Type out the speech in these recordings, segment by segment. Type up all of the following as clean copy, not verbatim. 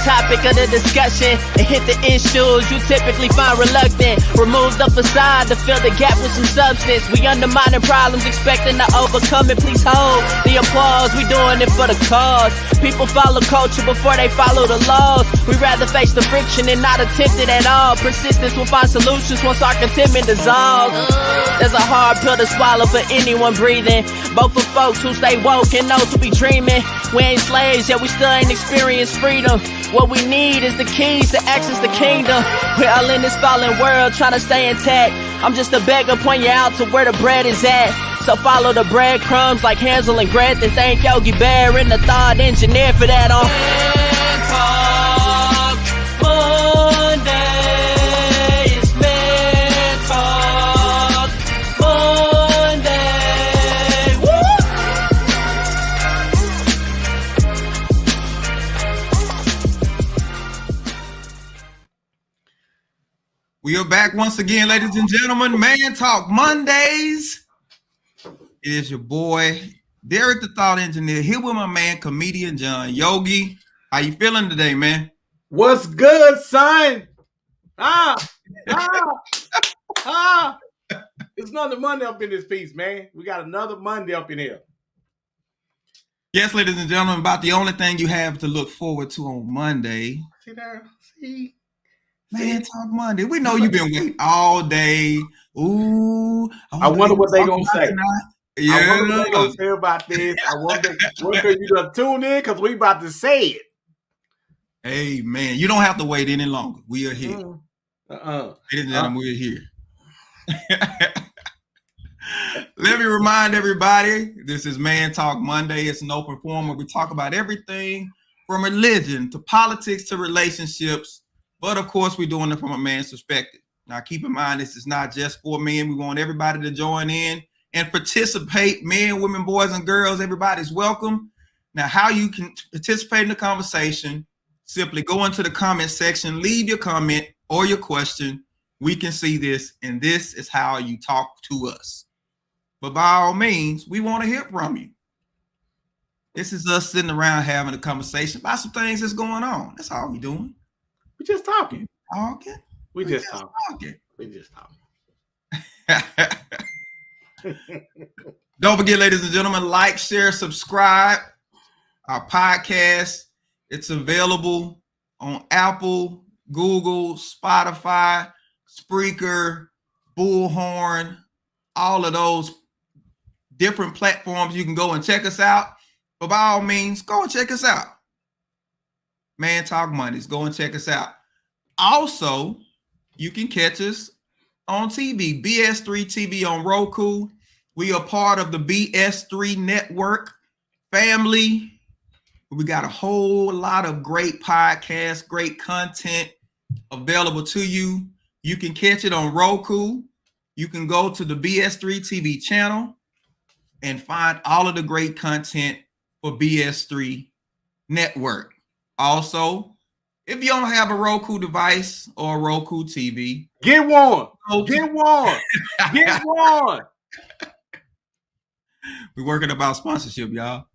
topic of the discussion and hit the issues you typically find reluctant. Remove the facade to fill the gap with some substance. We undermining problems, expecting to overcome it. Please hold the applause. We doing it for the cause. People follow culture before they follow the laws. We rather face the friction and not attempt it at all. Persistence will find solutions once our contentment dissolves. There's a hard pill to swallow for anyone breathing, both for folks who stay woke and those who be dreaming. We ain't slaves, yet we still ain't experienced freedom. What we need is the keys to access the kingdom. We're all in this fallen world trying to stay intact. I'm just a beggar, point you out to where the bread is at. So follow the breadcrumbs like Hansel and Gretel. Thank Yogi Bear and the thought engineer for that on Monday. It's Man Talk Monday. Woo! We are back once again, ladies and gentlemen. Man Talk Mondays. It is your boy, Derek the Thought Engineer, here with my man, comedian John Yogi. How you feeling today, man? What's good, son? It's another Monday up in this piece, man. We got another Monday up in here. Yes, ladies and gentlemen, about the only thing you have to look forward to on Monday. See there? See? Man Talk Monday. We know you've been waiting all day. Ooh. I wonder what they gonna say. Yeah. I wonder what they gonna say about this. I wonder if you just tune in because we about to say it. Hey, man, you don't have to wait any longer. We are here. Ladies and gentlemen, we're here. Let me remind everybody, this is Man Talk Monday. It's an open forum where we talk about everything from religion to politics to relationships. But of course, we're doing it from a man's perspective. Now, keep in mind, this is not just for men. We want everybody to join in and participate. Men, women, boys, and girls, everybody's welcome. Now, how you can participate in the conversation, simply go into the comment section, leave your comment or your question. We can see this, and this is how you talk to us. But by all means, we want to hear from you. This is us sitting around having a conversation about some things that's going on. That's all we're doing. We're just talking. Talking. We're just talking. Don't forget, ladies and gentlemen, like, share, subscribe. Our podcast, it's available on Apple, Google, Spotify, Spreaker, Bullhorn, all of those different platforms. You can go and check us out. But by all means, go and check us out. Man Talk Mondays. Go and check us out. Also, you can catch us on TV, BS3 TV on Roku. We are part of the BS3 network family. We got a whole lot of great podcasts, great content available to you. You can catch it on Roku. You can go to the BS3 TV channel and find all of the great content for BS3 network. Also, if you don't have a Roku device or a Roku TV, get one. Get one. Get one. We're working about sponsorship, y'all.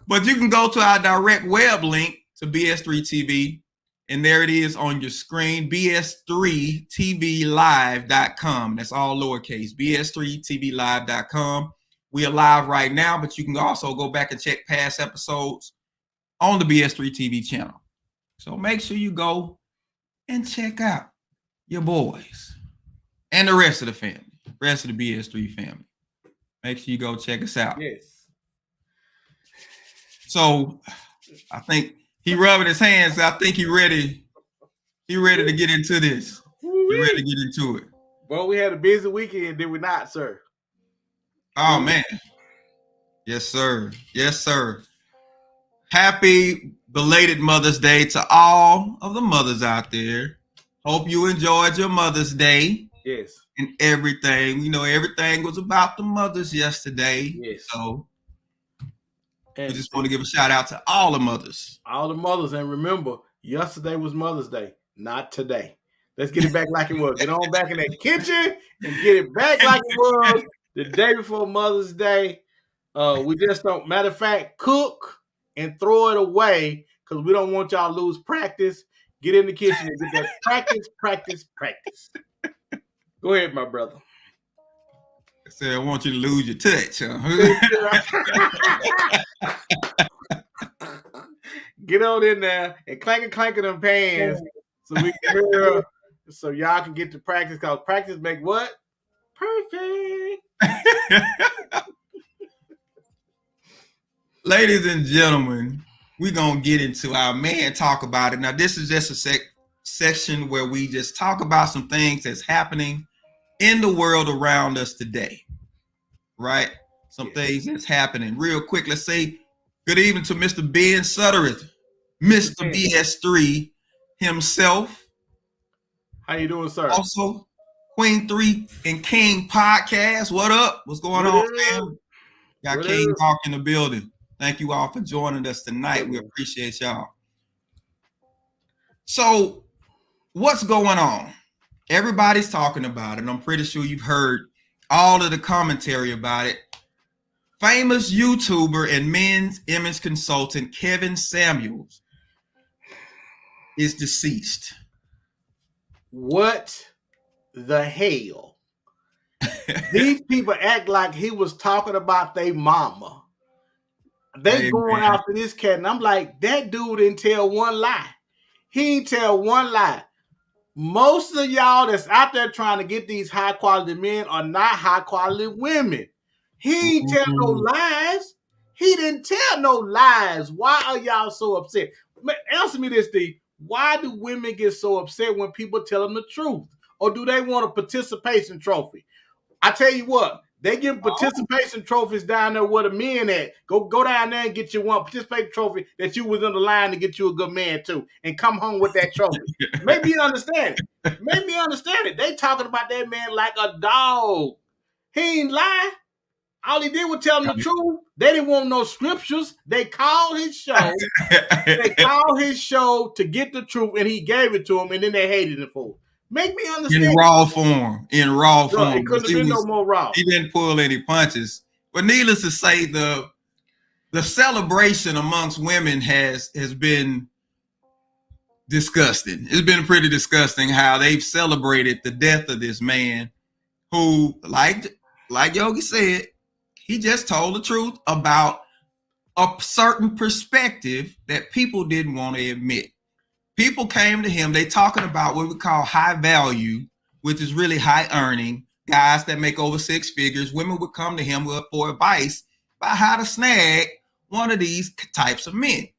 But you can go to our direct web link to BS3 TV, and there it is on your screen, bs3tvlive.com. That's all lowercase, bs3tvlive.com. We are live right now, but you can also go back and check past episodes on the BS3 TV channel. So make sure you go and check out your boys and the rest of the family, rest of the BS3 family. Make sure you go check us out. Yes. So I think he rubbing his hands. I think he ready. He ready to get into this. He ready to get into it. Well, we had a busy weekend, did we not, sir? Oh, man. Yes, sir. Yes, sir. Happy belated Mother's Day to all of the mothers out there. Hope you enjoyed your Mother's Day. Yes. And everything. You know, everything was about the mothers yesterday. Yes. So and we just want to give a shout out to all the mothers. All the mothers. And remember, yesterday was Mother's Day, not today. Let's get it back like it was. Get on back in that kitchen and get it back like it was the day before Mother's Day. We just don't, matter of fact, cook and throw it away because we don't want y'all to lose practice. Get in the kitchen and get that practice, practice, practice. Go ahead, my brother. I said, I want you to lose your touch. Huh? Get on in there and clank them pans so we can hear, so y'all can get to practice, because practice make what? Perfect. Ladies and gentlemen, we're going to get into our man talk about it. Now, this is just a section where we just talk about some things that's happening in the world around us today, right? Some things that's happening. Real quick, let's say good evening to Mr. Ben Suttereth, Mr. BS3 himself. How you doing, sir? Also, Queen 3 and King Podcast. What up? What's going on, man? Got King Talk in the building. Thank you all for joining us tonight. We appreciate y'all. So, what's going on? Everybody's talking about it. I'm pretty sure you've heard all of the commentary about it. Famous YouTuber and men's image consultant Kevin Samuels is deceased. What the hell? These people act like he was talking about their mama. They going after this cat, and I'm like, that dude didn't tell one lie. He didn't tell one lie. Most of y'all that's out there trying to get these high quality men are not high quality women. He didn't tell no lies. He didn't tell no lies. Why are y'all so upset? Answer me this, D. Why do women get so upset when people tell them the truth? Or do they want a participation trophy? I tell you what, they give participation trophies down there where the men at. Go down there and get you one participation trophy that you was in the line to get you a good man too, and come home with that trophy. Make me understand it. Make me understand it. They talking about that man like a dog. He ain't lie. All he did was tell them the truth. They didn't want no scriptures. They called his show. They called his show to get the truth, and he gave it to him, and then they hated him for it. Make me understand. In raw form. It couldn't have been no more raw. He didn't pull any punches. But needless to say, the celebration amongst women has been disgusting. It's been pretty disgusting how they've celebrated the death of this man who, like Yogi said, he just told the truth about a certain perspective that people didn't want to admit. People came to him, they talking about what we call high value, which is really high earning, guys that make over six figures. Women would come to him for advice about how to snag one of these types of men.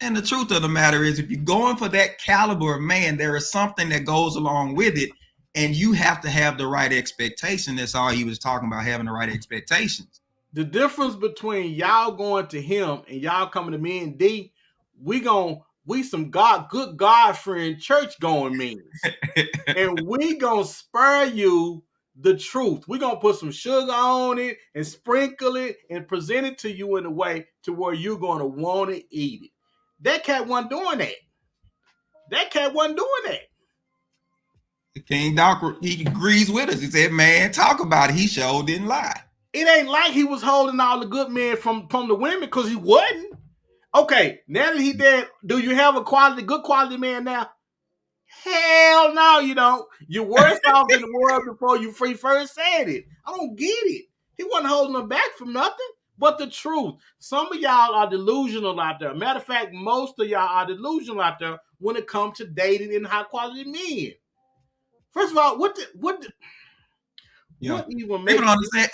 And the truth of the matter is, if you're going for that caliber of man, there is something that goes along with it, and you have to have the right expectation. That's all he was talking about, having the right expectations. The difference between y'all going to him and y'all coming to me and D, we some good God-fearing church going means. And we gonna spare you the truth. We're gonna put some sugar on it and sprinkle it and present it to you in a way to where you're gonna want to eat it. That cat wasn't doing that. The King Doc, he agrees with us. He said, man, talk about it. He sure didn't lie. It ain't like he was holding all the good men from the women, because he wasn't. Okay, now that he dead, do you have a good quality man now? Hell no, you don't. You're worse off in the world before you first said it. I don't get it. He wasn't holding them back from nothing but the truth. Some of y'all are delusional out there. Matter of fact, most of y'all are delusional out there when it comes to dating and high quality men. First of all, what even makes people understand?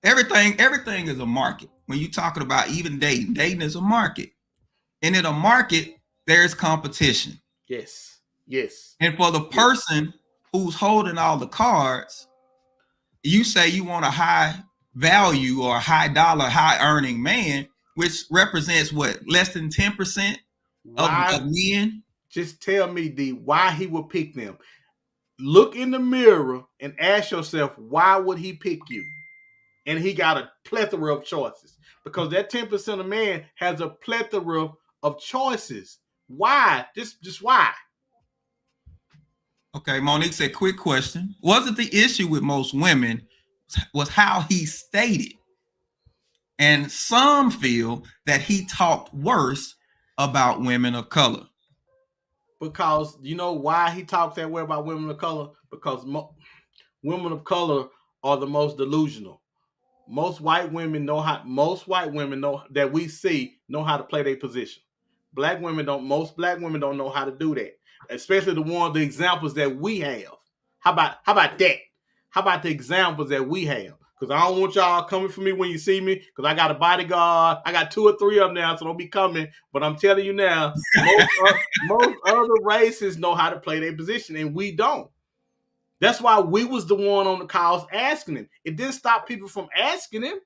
Everything is a market. When you're talking about even dating is a market. And in a market, there's competition. Yes. And for the person who's holding all the cards, you say you want a high value or a high dollar, high earning man, which represents what, less than 10% of men? Just tell me, D, why he would pick them. Look in the mirror and ask yourself, why would he pick you? And he got a plethora of choices, because that 10% of man has a plethora of choices. Why? Just why? Okay, Monique said, quick question. Wasn't the issue with most women was how he stated And some feel that he talked worse about women of color. Because you know why he talks that way about women of color? Because women of color are the most delusional. Most white women know that we see know how to play their position. Black women don't. Most black women don't know how to do that, especially the examples that we have. How about that? How about the examples that we have? Because I don't want y'all coming for me when you see me, because I got a bodyguard. I got 2 or 3 of them now, so don't be coming. But I'm telling you now, most other races know how to play their position, and we don't. That's why we was the one on the calls asking him. It didn't stop people from asking him.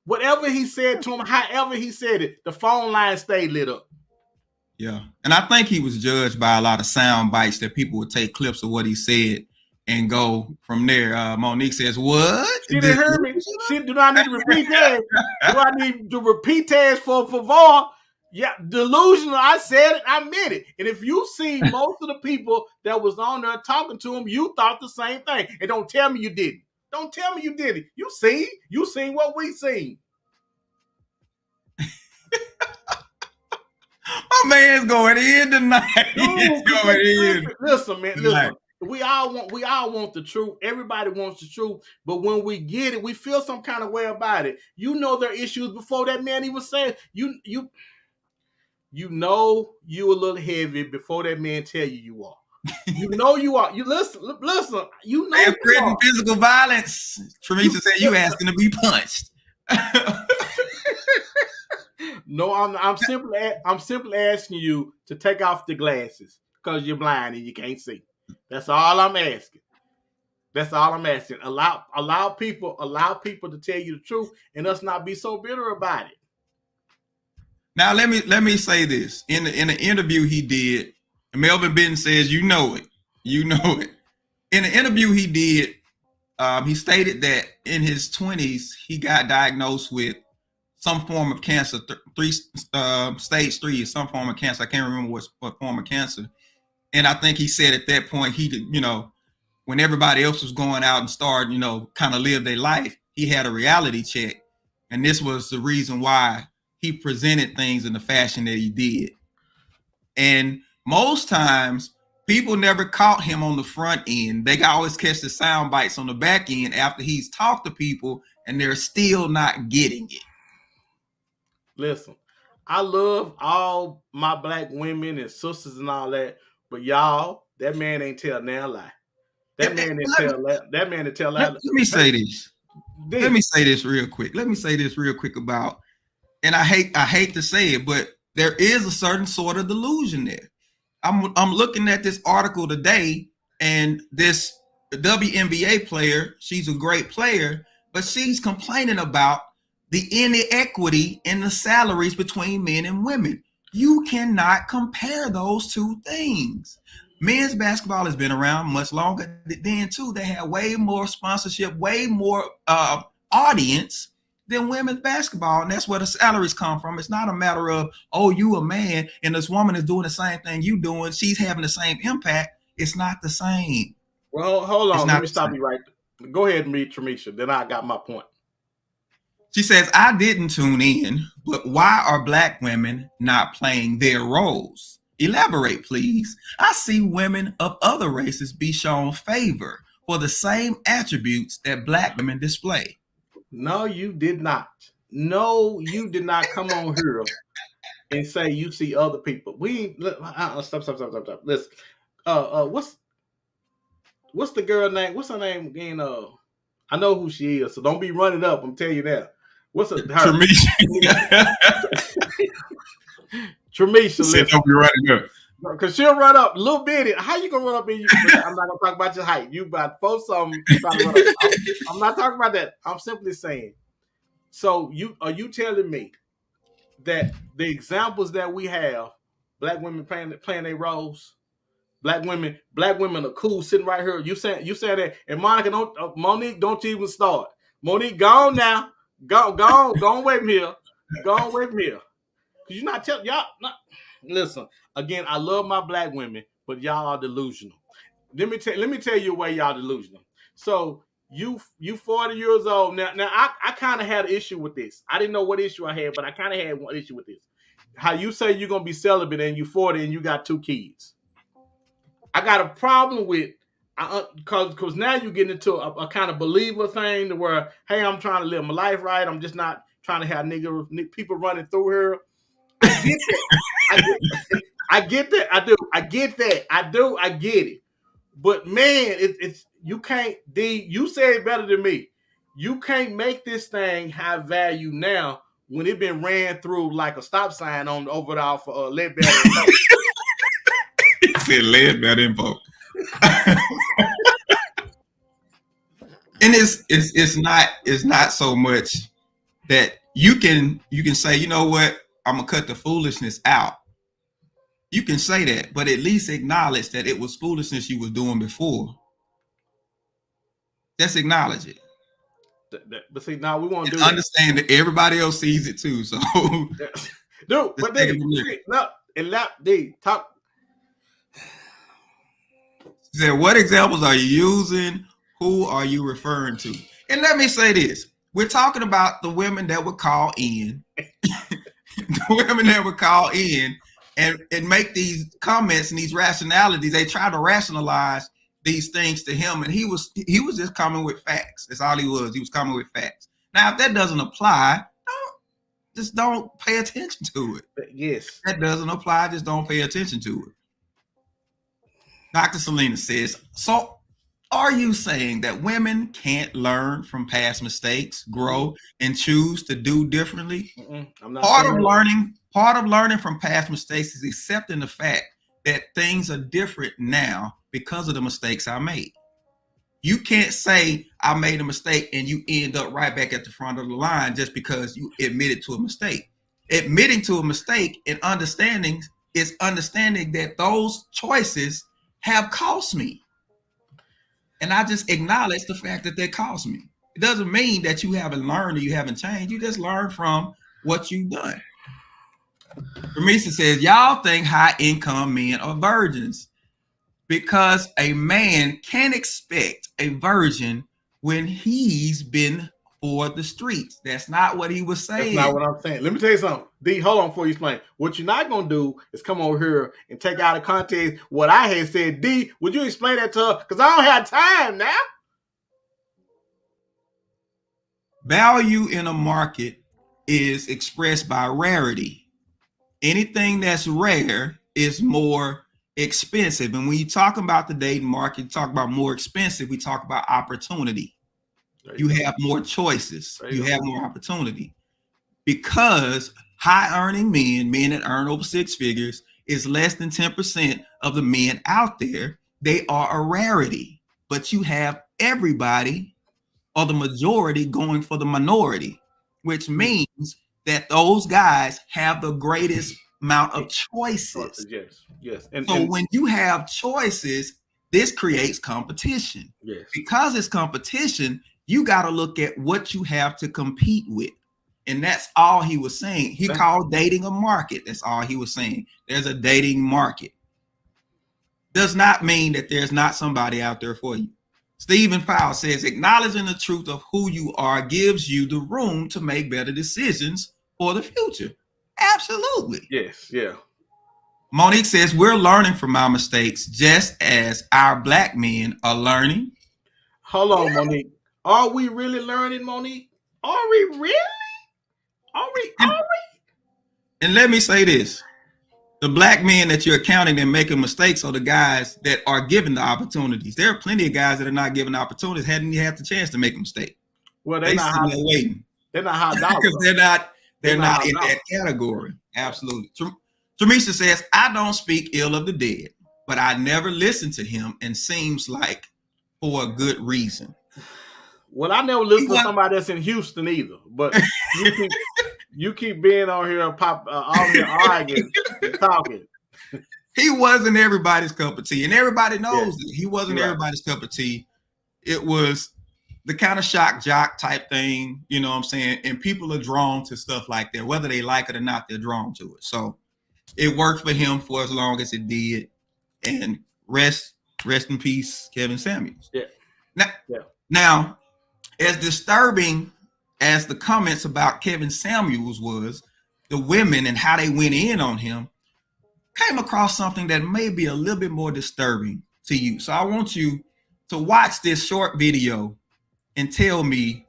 Whatever he said to him, however he said it, the phone line stayed lit up. Yeah. And I think he was judged by a lot of sound bites that people would take clips of what he said and go from there. Monique says, what? She didn't hear me. Do I need to repeat that? Do I need to repeat that for favor? Yeah, delusional. I said it. I meant it. And if you see most of the people that was on there talking to him, you thought the same thing. And don't tell me you didn't. Don't tell me you didn't. You seen what we seen. My man's going in tonight. He's going in. Listen, man. Listen. We all want the truth. Everybody wants the truth. But when we get it, we feel some kind of way about it. You know there are issues before that man even said you know you a little heavy before that man tell you are. You know you are. You listen. You know they're threatening physical violence. Teresa said you asking to be punched. No, I'm simply asking you to take off the glasses because you're blind and you can't see. That's all I'm asking. Allow people to tell you the truth and us not be so bitter about it. Now let me say this. In the interview he did, Melvin Benton says, you know it. In the interview he did, he stated that in his 20s he got diagnosed with some form of cancer, stage 3, some form of cancer. I can't remember what form of cancer. And I think he said at that point, he did, when everybody else was going out and started, kind of live their life, he had a reality check. And this was the reason why he presented things in the fashion that he did. And most times people never caught him on the front end. They always catch the sound bites on the back end after he's talked to people and they're still not getting it. Listen, I love all my black women and sisters and all that, but y'all, that man ain't tell now lie. That man didn't tell that. Let me say this. Let me say this real quick about, and I hate to say it, but there is a certain sort of delusion there. I'm looking at this article today, and this WNBA player, she's a great player, but she's complaining about the inequity in the salaries between men and women. You cannot compare those two things. Men's basketball has been around much longer than too. They have way more sponsorship, way more audience than women's basketball. And that's where the salaries come from. It's not a matter of, oh, you a man and this woman is doing the same thing you doing. She's having the same impact. It's not the same. Well, hold on. Let me stop you right there. Go ahead and read Tramisha. Then I got my point. She says, I didn't tune in, but why are black women not playing their roles? Elaborate, please. I see women of other races be shown favor for the same attributes that black women display. No, you did not. No, you did not come on here and say you see other people. Stop. Listen. What's the girl name? What's her name again? I know who she is, so don't be running up. I'm telling you that. What's her? Tramisha. Don't be running up. Because she'll run up a little bit. How you gonna run up in you? I'm not gonna talk about your height. You about 4 something. I'm not talking about that. I'm simply saying. So are you telling me that the examples that we have, black women playing their roles, black women are cool sitting right here. You said that, and Monique, don't you even start. Monique, go on now. Go away from here. Go away from here. Cause you're not telling y'all. Listen, again, I love my black women, but y'all are delusional. Let me tell you why y'all delusional. So you 40 years old now. Now I kind of had an issue with this. I didn't know what issue I had, but I kind of had one issue with this. How you say you're gonna be celibate and you 40 and you got 2 kids. I got a problem with because now you're getting into a kind of believer thing to where, hey, I'm trying to live my life right. I'm just not trying to have people running through here. I get that. I get that. I do. I get that. I get it. But man, it's you can't. You say it better than me. You can't make this thing have value now when it been ran through like a stop sign on over there for lead better. He said lead better info. And it's not so much that you can say, you know what, I'm gonna cut the foolishness out. You can say that, but at least acknowledge that it was foolishness you were doing before. Just acknowledge it. But see, now we want to do understand that everybody else sees it too. So, dude, but talk. He said, what examples are you using? Who are you referring to? And let me say this. We're talking about the women that would call in. The women that would call in and make these comments and these rationalities. They try to rationalize these things to him. And he was just coming with facts. That's all he was. He was coming with facts. Now, if that doesn't apply, don't pay attention to it. Yes. That doesn't apply. Just don't pay attention to it. Dr. Selena says, so are you saying that women can't learn from past mistakes, grow, and choose to do differently? I'm not part of learning from past mistakes is accepting the fact that things are different now because of the mistakes I made. You can't say I made a mistake and you end up right back at the front of the line just because you admitted to a mistake. Admitting to a mistake and understanding that those choices have cost me. And I just acknowledge the fact that they cost me. It doesn't mean that you haven't learned or you haven't changed. You just learn from what you've done. Ramisa says, y'all think high income men are virgins because a man can't expect a virgin when he's been for the streets. That's not what he was saying. That's not what I'm saying. Let me tell you something. D, hold on before you explain. What you're not going to do is come over here and take out of context what I had said. D, would you explain that to her? Because I don't have time now. Value in a market is expressed by rarity. Anything that's rare is more expensive. And when you talk about the dating market, you talk about more expensive, we talk about opportunity. You have more choices. You have more opportunity. Because high earning men that earn over 6 figures is less than 10% of the men out there. They are a rarity, but you have everybody or the majority going for the minority, which means that those guys have the greatest amount of choices. Yes. And when you have choices, this creates competition. Yes. Because it's competition, you got to look at what you have to compete with. And that's all he was saying. He called dating a market. That's all he was saying. There's a dating market. Does not mean that there's not somebody out there for you. Stephen Powell says, acknowledging the truth of who you are gives you the room to make better decisions for the future. Absolutely. Yes. Yeah. Monique says, we're learning from our mistakes just as our black men are learning. Hold on, Monique. Are we really learning, Monique? Are we really? Are we? And let me say this. The black men that you're counting and making mistakes are the guys that are given the opportunities. There are plenty of guys that are not given opportunities, hadn't had the chance to make a mistake. Well, they're not waiting. They're not hot dollars. Because they're not in that category. Absolutely. Teresa says, I don't speak ill of the dead, but I never listen to him and seems like for a good reason. Well, I never listen to somebody that's in Houston either, but you keep being on here arguing and talking. He wasn't everybody's cup of tea, and everybody knows that he wasn't everybody's cup of tea. It was the kind of shock jock type thing, you know what I'm saying? And people are drawn to stuff like that, whether they like it or not, they're drawn to it. So it worked for him for as long as it did. And rest in peace, Kevin Samuels. Yeah. Now, as disturbing as the comments about Kevin Samuels was, the women and how they went in on him, came across something that may be a little bit more disturbing to you. So I want you to watch this short video and tell me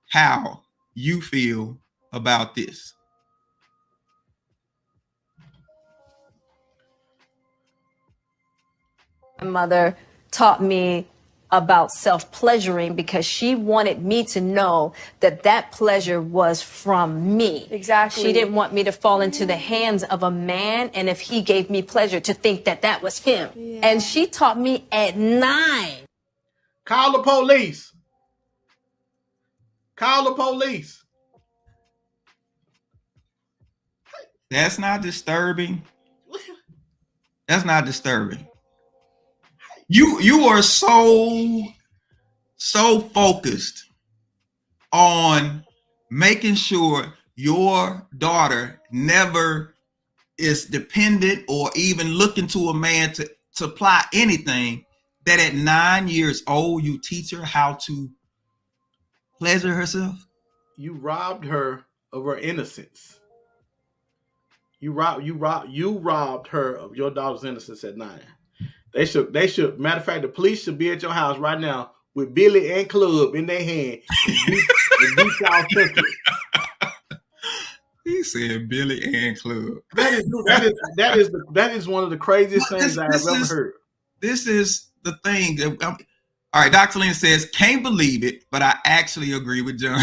how you feel about this. My mother taught me about self-pleasuring because she wanted me to know that that pleasure was from me. Exactly. She didn't want me to fall into the hands of a man, and if he gave me pleasure, to think that that was him. Yeah. And she taught me at 9. Call the police. Call the police. That's not disturbing. That's not disturbing. You are so focused on making sure your daughter never is dependent or even looking to a man to supply anything, that at 9 years old you teach her how to pleasure herself. You robbed her of her innocence. You robbed her of your daughter's innocence at 9. They should. Matter of fact, the police should be at your house right now with Billy and Club in their hand. He said Billy and Club. That is one of the craziest things I have ever heard. This is the thing. All right, Dr. Lynn says, can't believe it, but I actually agree with John.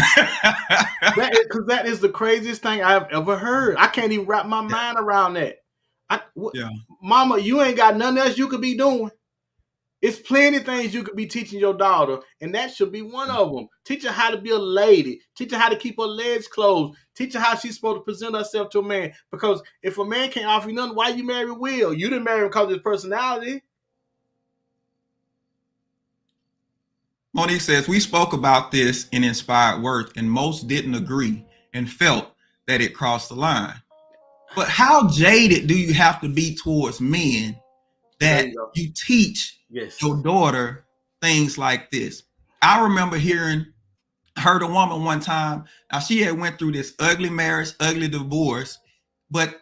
Because that is the craziest thing I've ever heard. I can't even wrap my mind around that. Mama, you ain't got nothing else you could be doing. It's plenty of things you could be teaching your daughter, and that should be one of them. Teach her how to be a lady. Teach her how to keep her legs closed. Teach her how she's supposed to present herself to a man. Because if a man can't offer you nothing, why you marry Will? You didn't marry him because of his personality. Monique says, we spoke about this in Inspired Worth, and most didn't agree and felt that it crossed the line. But how jaded do you have to be towards men that you teach your daughter things like this? I remember heard a woman one time. Now, she had went through this ugly marriage, ugly divorce, but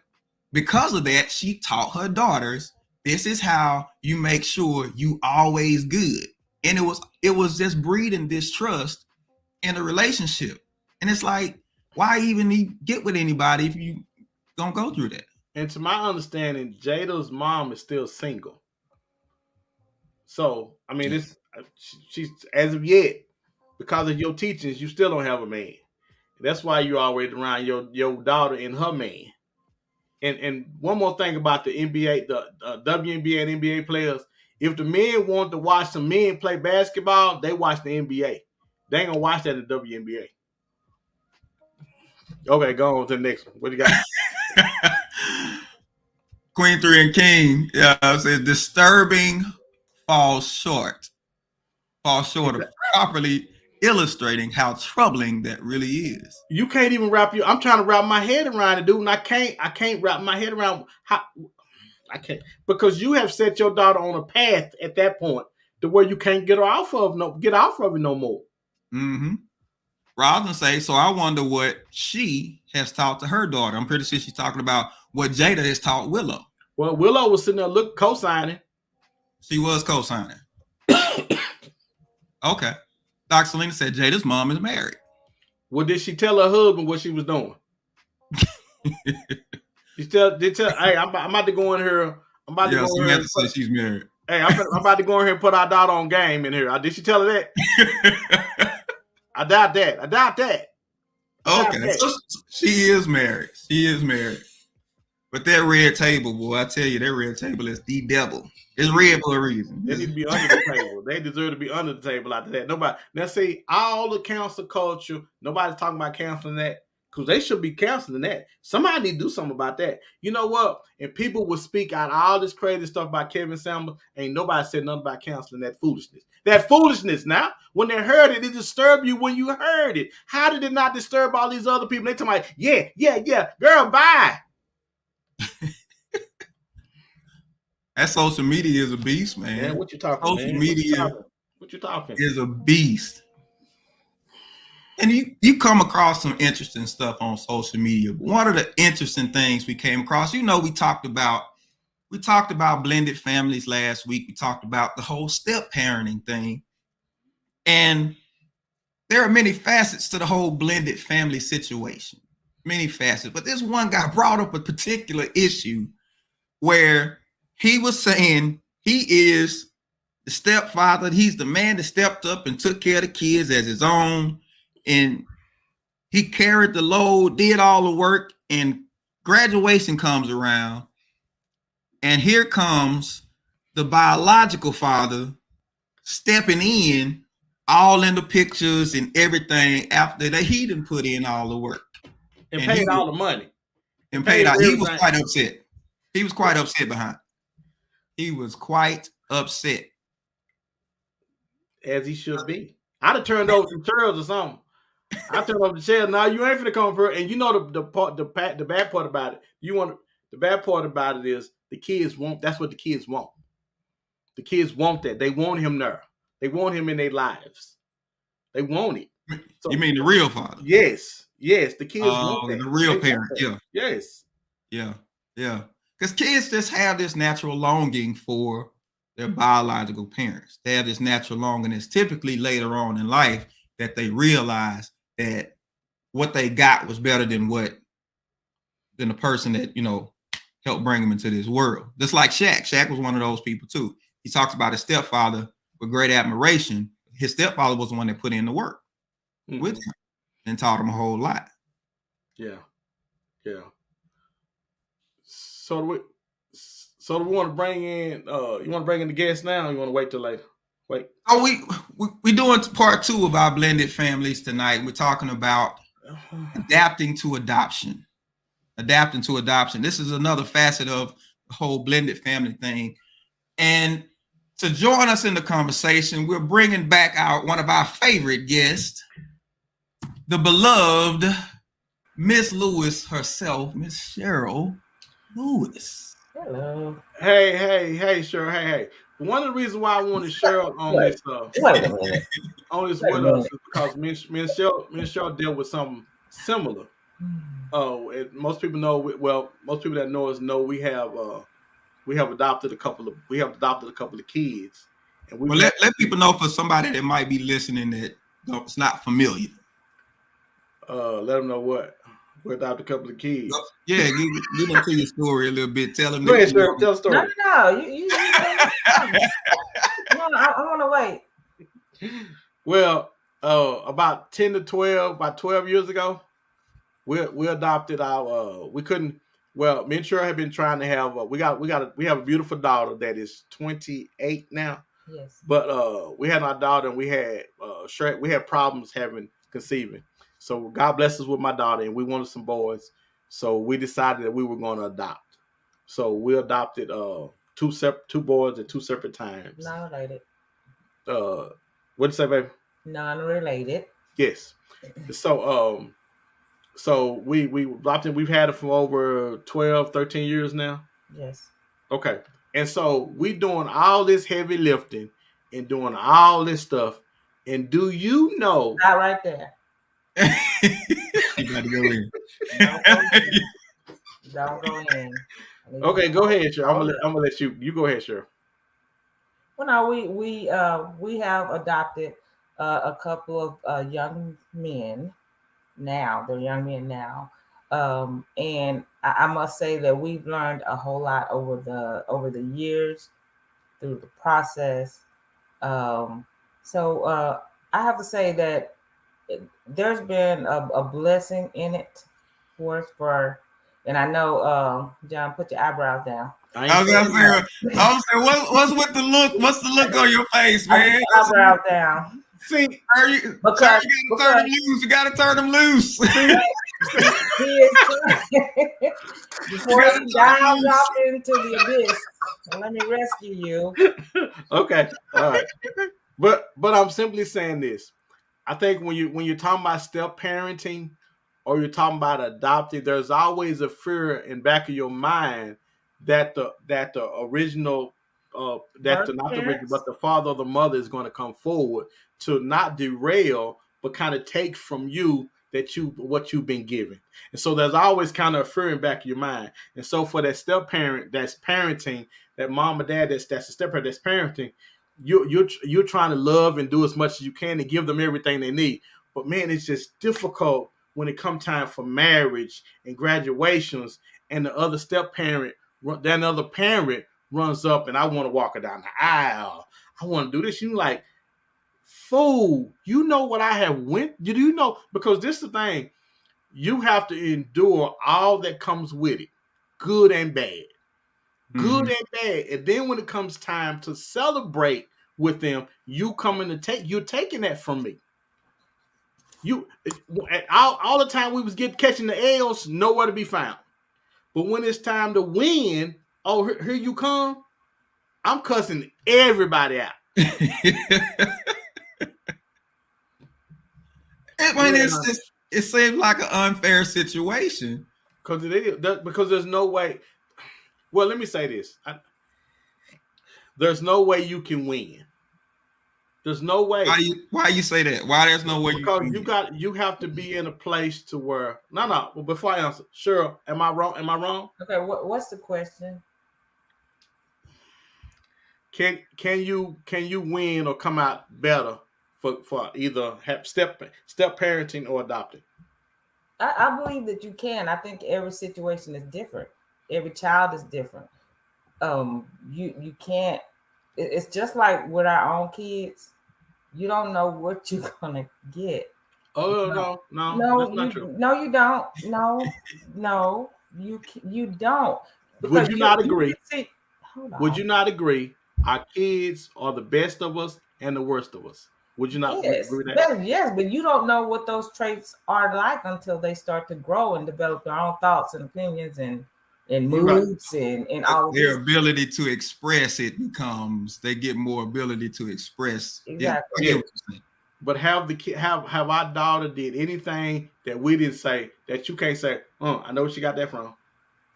because of that, she taught her daughters, this is how you make sure you always good. And it was just breeding distrust in a relationship. And it's like, why even get with anybody if you don't go through that? And to my understanding, Jada's mom is still single. So, I mean, she's as of yet, because of your teachings, you still don't have a man. That's why you're always around your daughter and her man. And one more thing about the NBA, the WNBA and NBA players, if the men want to watch some men play basketball, they watch the NBA. They ain't gonna watch that in the WNBA. Okay, go on to the next one. What do you got? Queen 3 and King says disturbing falls short of properly illustrating how troubling that really is. You can't even I'm trying to wrap my head around it, dude, and I can't wrap my head around how I can't, because you have set your daughter on a path at that point to where you can't get off of it no more. Mm-hmm. Rather say, so I wonder what she has taught to her daughter. I'm pretty sure she's talking about what Jada has taught Willow. Well, Willow was sitting there co-signing. She was co-signing. Okay. Dr. Selena said Jada's mom is married. Well, did she tell her husband what she was doing? She did tell, hey, I'm about to go in here. I'm about to go in here. Say she's married. Hey, I'm about to go in here and put our daughter on game in here. Did she tell her that? I doubt that. Okay, so she is married. But that red table, boy, I tell you, that red table is the devil. It's red for a reason. They need to be under the table. They deserve to be under the table after that. Nobody. Now, see, all the cancel culture, nobody's talking about canceling that, because they should be canceling that. Somebody need to do something about that. You know what? And people will speak out all this crazy stuff about Kevin Samuels. Ain't nobody said nothing about canceling that foolishness. That foolishness now, when they heard it, it disturbed you when you heard it. How did it not disturb all these other people? They talking about, yeah, girl, bye. That social media is a beast, man. What you talking? Social media what you talking? is a beast. And you come across some interesting stuff on social media. One of the interesting things we came across, we talked about blended families last week. We talked about the whole step parenting thing. And there are many facets to the whole blended family situation. Many facets. But this one guy brought up a particular issue where he was saying he is the stepfather. He's the man that stepped up and took care of the kids as his own. And he carried the load, did all the work, and graduation comes around. And here comes the biological father stepping in, all in the pictures and everything after that he didn't put in all the work. And paid all the money. And paid out. He was quite upset. He was quite upset behind it. He was quite upset. As he should be. I'd have turned over some chairs or something. I turned over the chair. Now you ain't finna come for it. And you know the bad part about it. The bad part about it is the kids want. That's what the kids want. The kids want that. They want him there. They want him in their lives. They want it. So, you mean the real father? Yes. The kids want that. The real parent. Yeah. Yes. Yeah. Because kids just have this natural longing for their biological parents. They have this natural longing. It's typically later on in life that they realize that what they got was better than the person that, helped bring them into this world. Just like Shaq. Shaq was one of those people too. He talks about his stepfather with great admiration. His stepfather was the one that put in the work with him and taught him a whole lot. Yeah. So do we want to bring in? You want to bring in the guests now? Or you want to wait till later? Wait. Oh, we doing part 2 of our blended families tonight. We're talking about adapting to adoption. This is another facet of the whole blended family thing. And to join us in the conversation, we're bringing back one of our favorite guests, the beloved Miss Lewis herself, Miss Cheryl Lewis. Hello. Hey, Cheryl. Hey. One of the reasons why I wanted Cheryl on this with us is because me and Cheryl dealt with something similar. Most people know. Well, most people that know us know we have adopted a couple of kids. And let people know, for somebody that might be listening that it's not familiar. Let them know what we adopted a couple of kids. Yeah, give them to your story a little bit. Tell them. Go ahead, Cheryl, tell the story. No, you I want to wait. Well, about 12 years ago, we adopted our. We couldn't. Well, me and Cheryl have been trying to have. We have a beautiful daughter that is 28 now. Yes. But we had our daughter, and we had problems conceiving. So God bless us with my daughter, and we wanted some boys. So we decided that we were going to adopt. So we adopted two boys at 2 separate times. Non-related. What'd you say, baby? Non-related. Yes. So we adopted. We've had it for over 12, 13 years now. Yes. Okay. And so we doing all this heavy lifting and doing all this stuff. And do you know? Not right there. You got to go in. Don't go in. Okay, go ahead, sure. I'm gonna let you. You go ahead, sure. Well, no, we have adopted a couple of young men. Now they're young men now, and I must say that we've learned a whole lot over the years through the process. So I have to say that there's been a blessing in it for us. And I know, John, put your eyebrows down. I was gonna say, what's with the look? What's the look on your face, man? Eyebrows down. See, you gotta turn them loose. He is before he dives off into the abyss. Let me rescue you. Okay, all right. But I'm simply saying this. I think when you're talking about step parenting or you're talking about adopting, there's always a fear in back of your mind that the original but the father or the mother is going to come forward to not derail but kind of take from you what you've been given. And so there's always kind of a fear in back of your mind. And so for that step parent that's parenting, that mom or dad that's a step parent that's parenting, you're trying to love and do as much as you can and give them everything they need. But man, it's just difficult when it comes time for marriage and graduations, and the other step parent, that other parent runs up and I want to walk her down the aisle. I want to do this. You like, fool, you know what I have went? You know, because this is the thing. You have to endure all that comes with it, good and bad. Good and bad. And then when it comes time to celebrate with them, you're taking that from me. You all the time we was catching the L's, nowhere to be found. But when it's time to win, oh, here you come. I'm cussing everybody out. It seems like an unfair situation. Because there's no way. Well, let me say this. There's no way you can win. There's no way. Why you say that? Why there's no way because you can you have to be in a place to where no. Well, before I answer, sure. Am I wrong? Okay, what's the question? Can you win or come out better for either have step parenting or adopting? I believe that you can. I think every situation is different. Every child is different. You can't. It's just like with our own kids. You don't know what you're gonna get. Oh no, that's not true. No, you don't. No, you don't. Would you not agree? Would you not agree? Our kids are the best of us and the worst of us. Would you not agree with that? Yes, but you don't know what those traits are like until they start to grow and develop their own thoughts and opinions and moods and all of their ability to express it becomes, they get more ability to express. Exactly. Yeah. But have our daughter did anything that we didn't say that you can't say, I know where she got that from.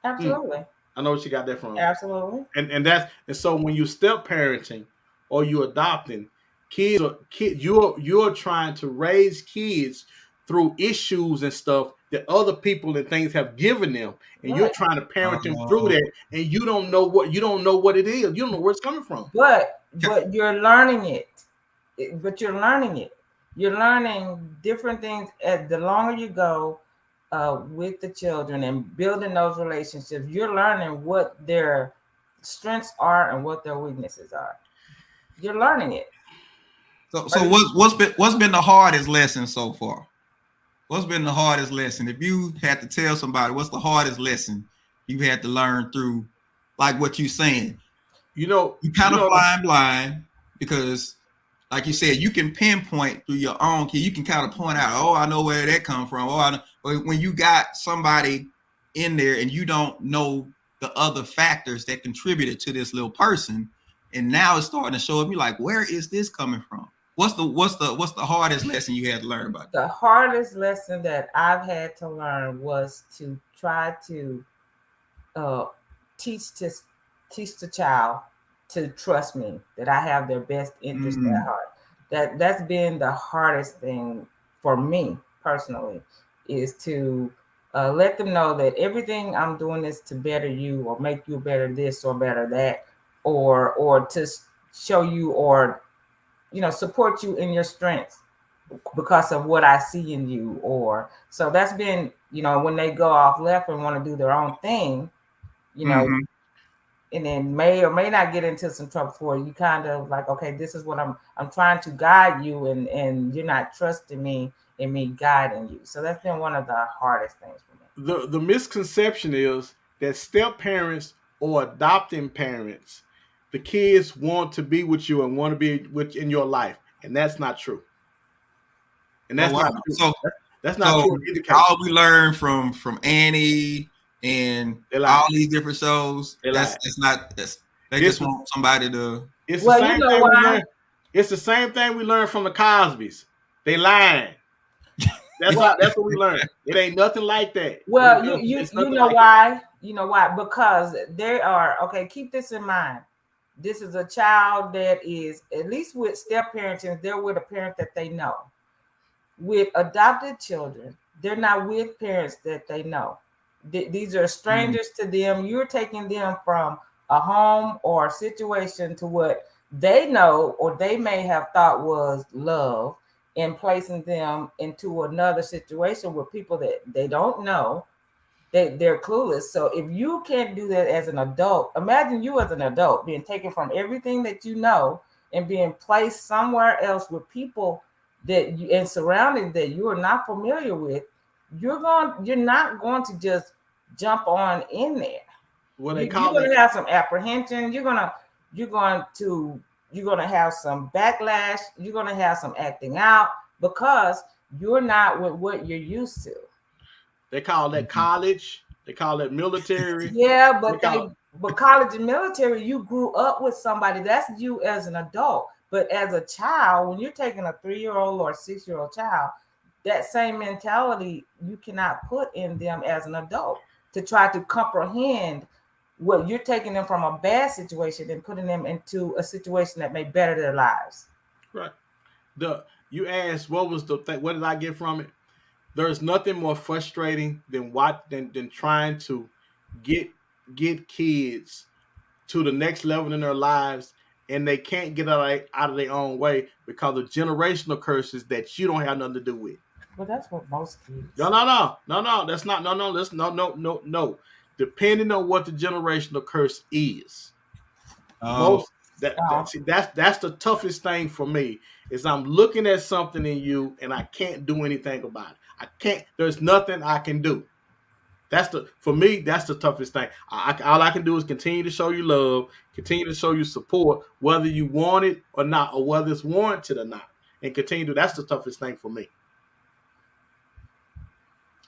Absolutely. I know where she got that from. Absolutely. And so when you step parenting or you adopting, you're trying to raise kids through issues and stuff that other people and things have given them, and you're trying to parent them through that, and you don't know what it is. You don't know where it's coming from. But you're learning it. You're learning different things as the longer you go with the children and building those relationships. You're learning what their strengths are and what their weaknesses are. You're learning it. So what's been the hardest lesson so far? What's been the hardest lesson? If you had to tell somebody, what's the hardest lesson you had to learn through, like what you're saying? You kind of flying blind because, like you said, you can pinpoint through your own kid. You can kind of point out, oh, I know where that come from. But when you got somebody in there and you don't know the other factors that contributed to this little person, and now it's starting to show up, you're like, where is this coming from? What's the hardest lesson you had to learn about it? The hardest lesson that I've had to learn was to try to teach the child to trust me, that I have their best interest at heart. That's been the hardest thing for me personally, is to let them know that everything I'm doing is to better you or make you better this or better that, or to show you or support you in your strengths because of what I see in you. Or so that's been, when they go off left and want to do their own thing, and then may or may not get into some trouble for you, kind of like, okay, this is what I'm trying to guide you, and you're not trusting me and me guiding you. So that's been one of the hardest things for me. The misconception is that step parents or adopting parents, the kids want to be with you and want to be in your life, and that's not true. And that's not true. That's not true. All we learn from Annie and all these different shows, they just want somebody to. It's the same thing we learned from the Cosbys. They lying. That's what we learned. It ain't nothing like that. Well, you know why? You know why? Because they are, okay, keep this in mind. This is a child that is, at least with step parenting, they're with a parent that they know. with adopted children, they're not with parents that they know. These are strangers to them. You're taking them from a home or a situation to what they know or they may have thought was love, and placing them into another situation with people that they don't know. They're clueless. So if you can't do that as an adult, imagine you as an adult being taken from everything that you know and being placed somewhere else with people that you and surroundings that you are not familiar with. You're not going to just jump on in there. What they You're call going it. to have some apprehension. You're going to have some backlash. You're going to have some acting out because you're not with what you're used to. They call that college. They call it military. Yeah, but college and military, you grew up with somebody. That's you as an adult. But as a child, when you're taking a 3-year-old or a 6-year-old child, that same mentality you cannot put in them as an adult to try to comprehend what you're taking them from a bad situation and putting them into a situation that may better their lives. Right. You asked what was the thing? What did I get from it? There's nothing more frustrating than trying to get kids to the next level in their lives, and they can't get out of their own way because of generational curses that you don't have nothing to do with. Well, that's what most kids. No. That's not. No. Depending on what the generational curse is, that's the toughest thing for me. Is I'm looking at something in you and I can't do anything about it. I can't. There's nothing I can do. For me, that's the toughest thing. All I can do is continue to show you love, continue to show you support, whether you want it or not, or whether it's warranted or not, and continue to. That's the toughest thing for me.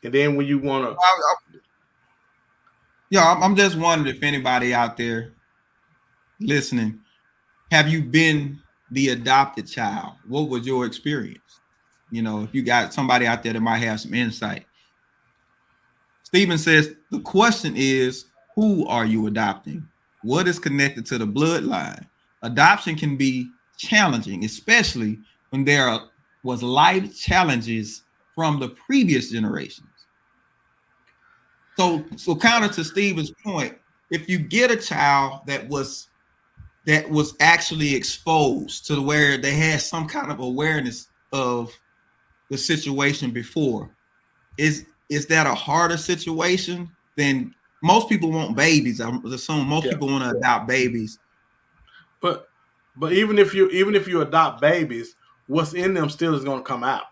And then when you want to, I'm just wondering if anybody out there listening, have you been the adopted child? What was your experience? If you got somebody out there that might have some insight. Stephen says the question is, who are you adopting? What is connected to the bloodline? Adoption can be challenging, especially when there was life challenges from the previous generations. So counter to Stephen's point, if you get a child that was actually exposed to where they had some kind of awareness of the situation before, is that a harder situation than most people want babies? I assume most people want to adopt babies. But even if you adopt babies, what's in them still is going to come out.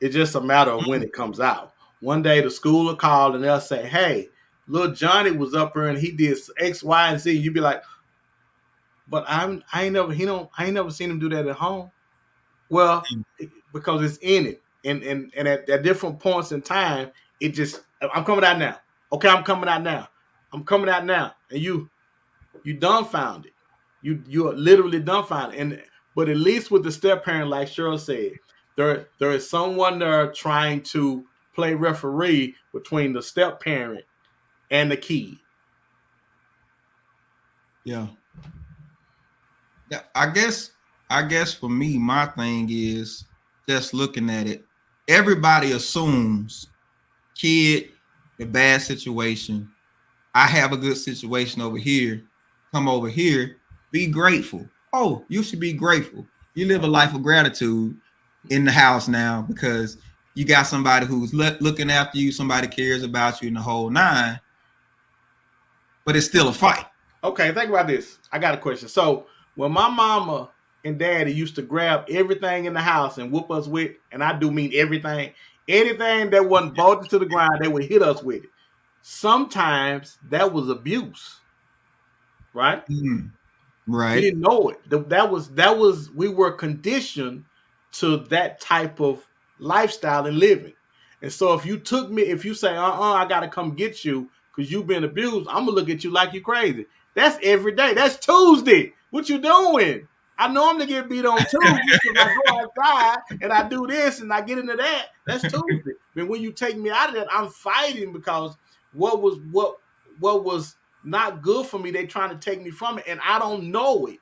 It's just a matter of when it comes out. One day the school will call and they'll say, "Hey, little Johnny was up here and he did X, Y, and Z." You'd be like, "But I ain't never seen him do that at home." Well, because it's in it, and at different points in time, it just, I'm coming out now. Okay, I'm coming out now. I'm coming out now, and you dumbfounded. You're literally dumbfounded. But at least with the step parent, like Cheryl said, there is someone there trying to play referee between the step parent and the kid. Yeah. I guess for me, my thing is just looking at it. Everybody assumes kid, a bad situation. I have a good situation over here. Come over here. Be grateful. Oh, you should be grateful. You live a life of gratitude in the house now because you got somebody who's looking after you, somebody cares about you in the whole nine, but it's still a fight. Okay, think about this. I got a question. So when my mama and daddy used to grab everything in the house and whoop us with, and I do mean everything, anything that wasn't bolted to the ground, they would hit us with it. Sometimes that was abuse, right? Mm-hmm. Right. We didn't know it. That was we were conditioned to that type of lifestyle and living. And so if you say, I gotta come get you because you've been abused, I'm gonna look at you like you crazy. That's every day. That's Tuesday. What you doing? I normally get beat on Tuesday because I go outside and I do this and I get into that. That's Tuesday. But when you take me out of that, I'm fighting because what was not good for me, they trying to take me from it, and I don't know it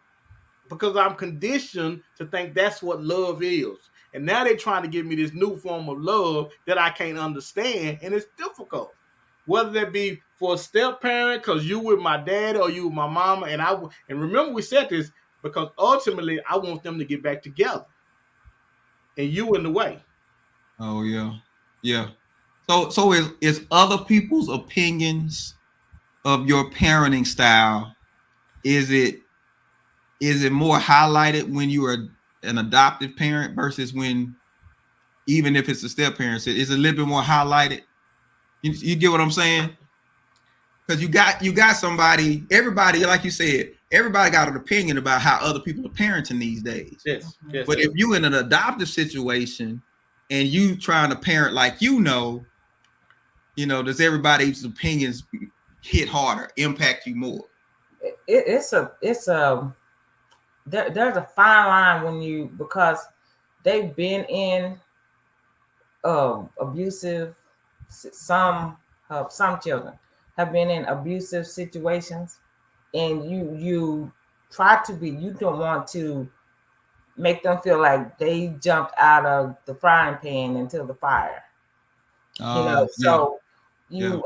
because I'm conditioned to think that's what love is. And now they're trying to give me this new form of love that I can't understand, and it's difficult. Whether that be for a step parent, because you with my dad or you with my mama, and remember we said this because ultimately I want them to get back together, and you in the way. Oh yeah, yeah. So is other people's opinions of your parenting style, is it more highlighted when you are an adoptive parent versus when, even if it's a step parent, is it a little bit more highlighted? You get what I'm saying? Because you got somebody, everybody, like you said, everybody got an opinion about how other people are parenting these days. Yes. But if you in an adoptive situation and you trying to parent like does everybody's opinions hit harder, impact you more? There's a fine line when you, because they've been in abusive, some children have been in abusive situations, and you try to be, you don't want to make them feel like they jumped out of the frying pan into the fire. So you're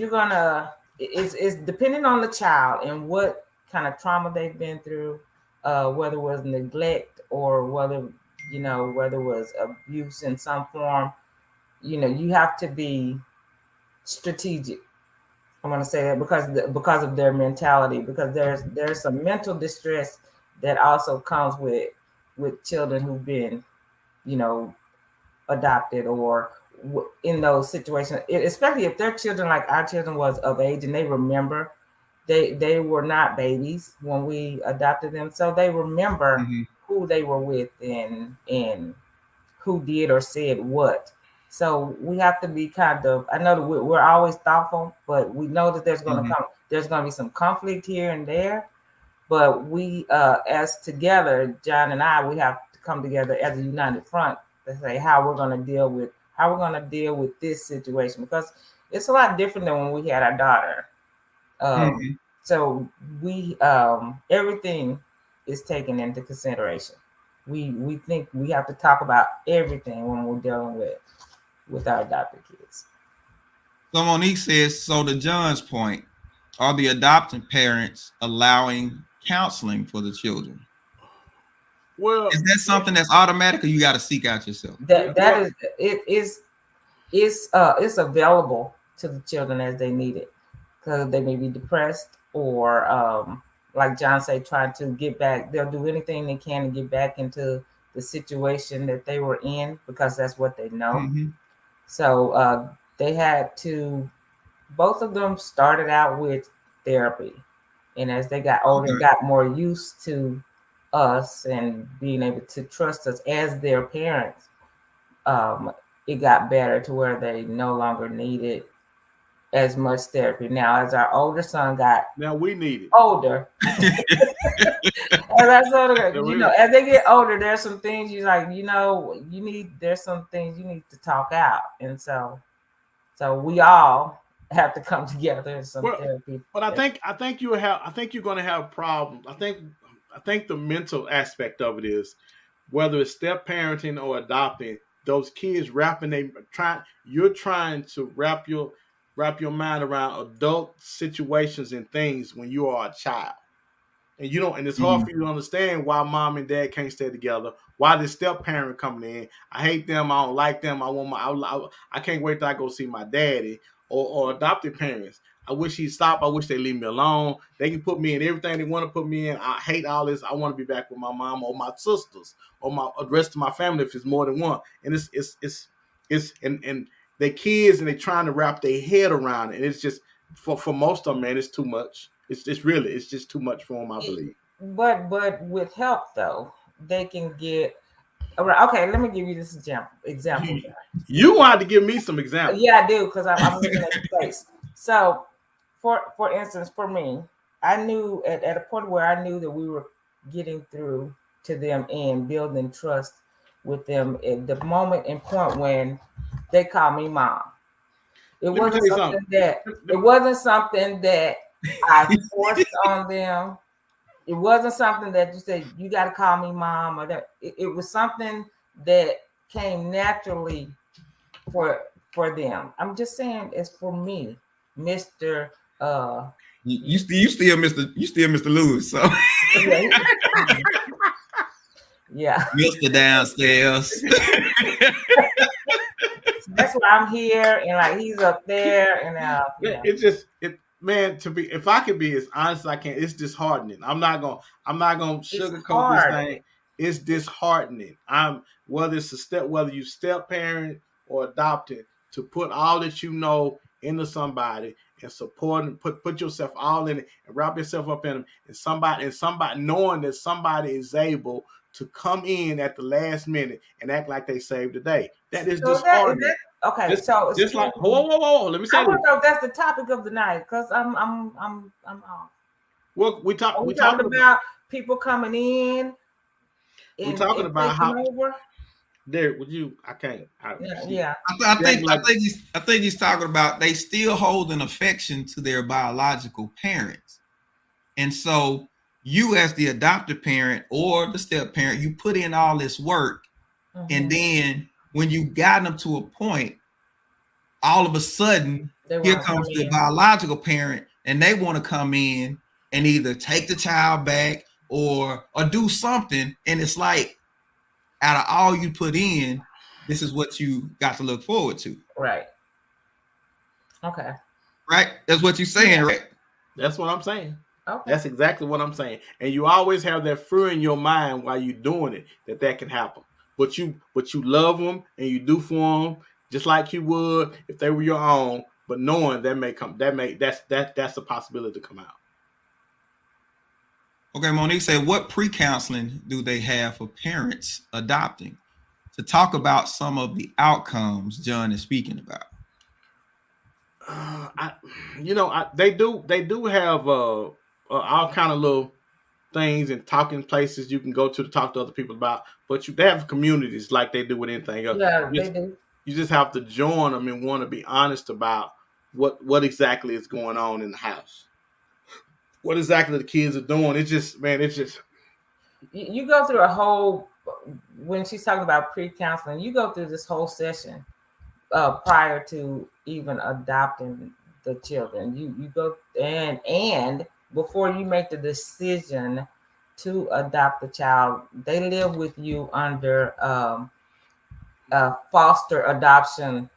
gonna, it's depending on the child and what kind of trauma they've been through, whether it was neglect or whether it was abuse in some form. You have to be strategic. I want to say that because of their mentality, because there's some mental distress that also comes with children who've been, adopted or in those situations, especially if their children, like our children, was of age and they remember. They were not babies when we adopted them, so they remember who they were with and who did or said what. So we have to be kind of, I know that we're always thoughtful, but we know that there's going to be some conflict here and there. But we, as together, John and I, we have to come together as a united front to say how we're going to deal with this situation, because it's a lot different than when we had our daughter. So we, everything is taken into consideration. We think we have to talk about everything when we're dealing with our adopted kids. So Monique says, so to John's point, are the adopted parents allowing counseling for the children? Well, is that something that's automatic, or you got to seek out yourself? It's available to the children as they need it, because they may be depressed or like John said, trying to get back. They'll do anything they can to get back into the situation that they were in, because that's what they know. So they had to, both of them started out with therapy, and as they got older, got more used to us and being able to trust us as their parents, it got better to where they no longer needed as much therapy. Now, as our older son got we need it older, as they get older, there's some things there's some things you need to talk out, and so we all have to come together in some therapy. But I think you're going to have problems. I think the mental aspect of it is, whether it's step parenting or adopting, those kids you're trying to wrap your mind around adult situations and things when you are a child. And you don't, and it's hard for you to understand why mom and dad can't stay together. Why the step parent coming in? I hate them. I don't like them. I can't wait till I go see my daddy. Or adopted parents. I wish he'd stop. I wish they leave me alone. They can put me in everything they want to put me in. I hate all this. I want to be back with my mom or my sisters or the rest of my family if it's more than one. And and they kids, and they trying to wrap their head around it. And it's just for most of them, man, it's too much. It's just too much for them, I believe. But with help though, they can get. Okay, let me give you this example. You wanted to give me some examples. Yeah, I do, because I'm looking at the face. So, for instance, for me, I knew at a point where I knew that we were getting through to them and building trust with them at the moment and point when they called me mom. It wasn't something that I forced on them. It wasn't something that you said you got to call me mom, or that it was something that came naturally for them. I'm just saying, it's for me, Mr. You still Mr. Lewis, so yeah. Mr. Downstairs. That's why I'm here, and like he's up there, and It's just man, to be, if I could be as honest as I can, it's disheartening. I'm not gonna sugarcoat this thing. It's disheartening. Whether you step parent or adopted, to put all that you know into somebody and support and put yourself all in it and wrap yourself up in them, and somebody knowing that somebody is able to come in at the last minute and act like they saved the day. That is disheartening. Okay, so just like whoa. Let me say. I don't know if that's the topic of the night, because I'm off. Well, we talking about people coming in. We're talking about how. Over. There, would you? I can't. Yeah. I think he's talking about they still hold an affection to their biological parents, and so you, as the adoptive parent or the step parent, you put in all this work, and then when you got them to a point, all of a sudden, here comes the biological parent, and they want to come in and either take the child back or do something, and it's like, out of all you put in, this is what you got to look forward to. Right. Okay. Right? That's what you're saying, right? That's what I'm saying. Okay. That's exactly what I'm saying. And you always have that fear in your mind while you're doing it, that can happen. But you love them and you do for them just like you would if they were your own. But knowing that's a possibility to come out. Okay, Monique said, what pre-counseling do they have for parents adopting, to talk about some of the outcomes John is speaking about? They do have all kind of little things and talking places you can go to talk to other people about, but they have communities like they do with anything else. Yeah, they do. You just have to join them and want to be honest about what exactly is going on in the house. What exactly the kids are doing. It's just you go through a whole, when she's talking about pre-counseling, you go through this whole session prior to even adopting the children. You go and before you make the decision to adopt the child, they live with you under foster adoption,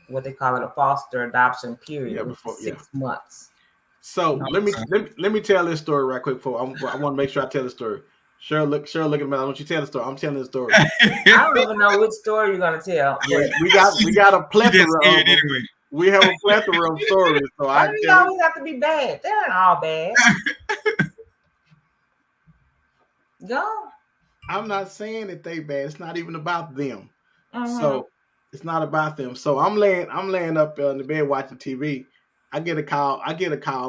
what they call it, a foster adoption period, before 6 months. So let me tell this story right quick. I want to make sure I tell the story. Cheryl, look at me. I want you to tell the story. I'm telling the story. I don't even know which story you're gonna tell. We got a plethora. We have a plethora of stories. So why do you always have to be bad? They aren't all bad. Go. I'm not saying that they bad. It's not even about them. Mm-hmm. So it's not about them. So I'm laying up in the bed watching TV. I get a call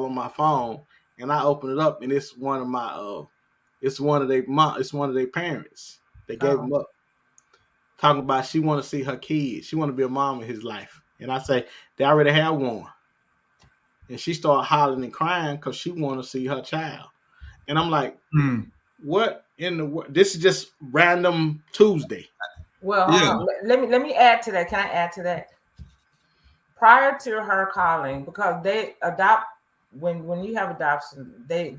on my phone, and I open it up, and it's one of their parents. They gave them up. Talking about she want to see her kids. She want to be a mom in his life. And I say, they already have one. And she started hollering and crying because she want to see her child. And I'm like, what in the world? This is just random Tuesday. Well, let me add to that. Can I add to that? Prior to her calling, because they adopt, when you have adoption, they